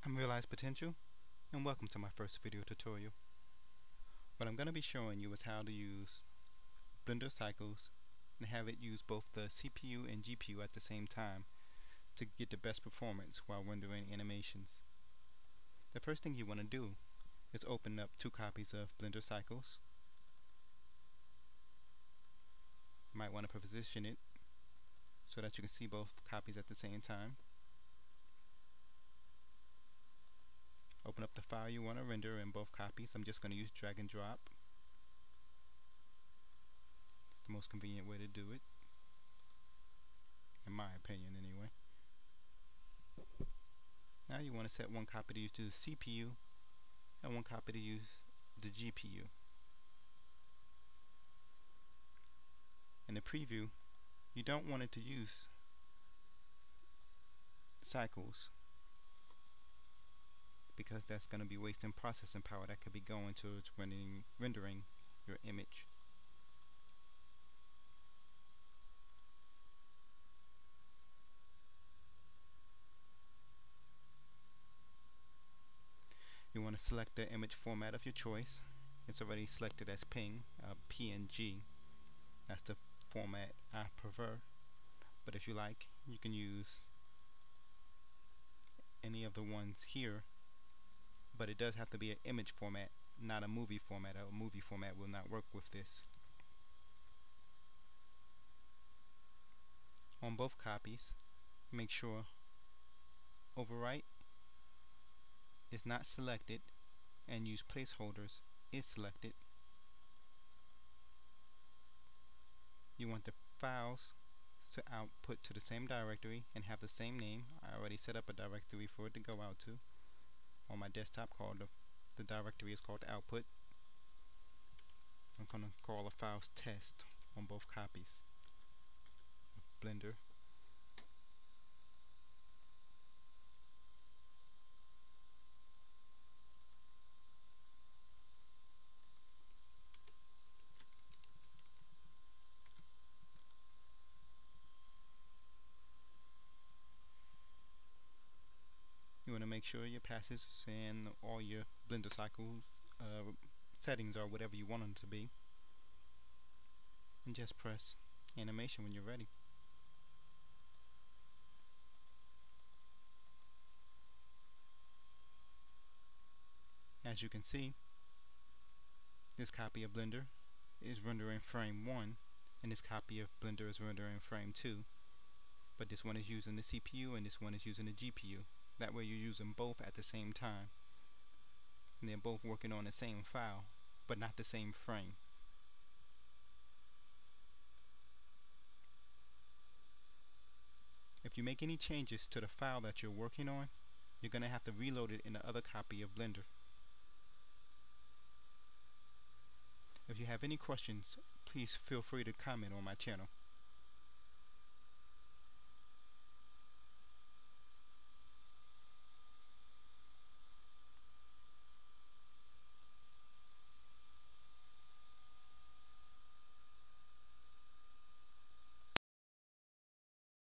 I'm Realize Potential, and welcome to my first video tutorial. What I'm going to be showing you is how to use Blender Cycles and have it use both the CPU and GPU at the same time to get the best performance while rendering animations. The first thing you want to do is open up two copies of Blender Cycles. You might want to position it so that you can see both copies at the same time. Open up the file you want to render in both copies. I'm just going to use drag and drop. It's the most convenient way to do it, in my opinion anyway. Now you want to set one copy to use to the CPU and one copy to use the GPU. In the preview, you don't want it to use cycles because that's going to be wasting processing power that could be going towards rendering your image. You want to select the image format of your choice. It's already selected as PNG. That's the format I prefer, but if you like, you can use any of the ones here, but it does have to be an image format, not a movie format. A movie format will not work with this. On both copies, make sure overwrite is not selected and use placeholders is selected. You want the files to output to the same directory and have the same name. I already set up a directory for it to go out to on my desktop called the directory is called output. I'm going to call the files test on both copies of Blender. You want to make sure your passes and all your Blender Cycles settings are whatever you want them to be, and just press animation when you're ready. As you can see, this copy of Blender is rendering frame 1 and this copy of Blender is rendering frame 2, but this one is using the CPU and this one is using the GPU. That way you're using both at the same time, and they're both working on the same file but not the same frame. If you make any changes to the file that you're working on, you're going to have to reload it in the other copy of Blender. If you have any questions, please feel free to comment on my channel.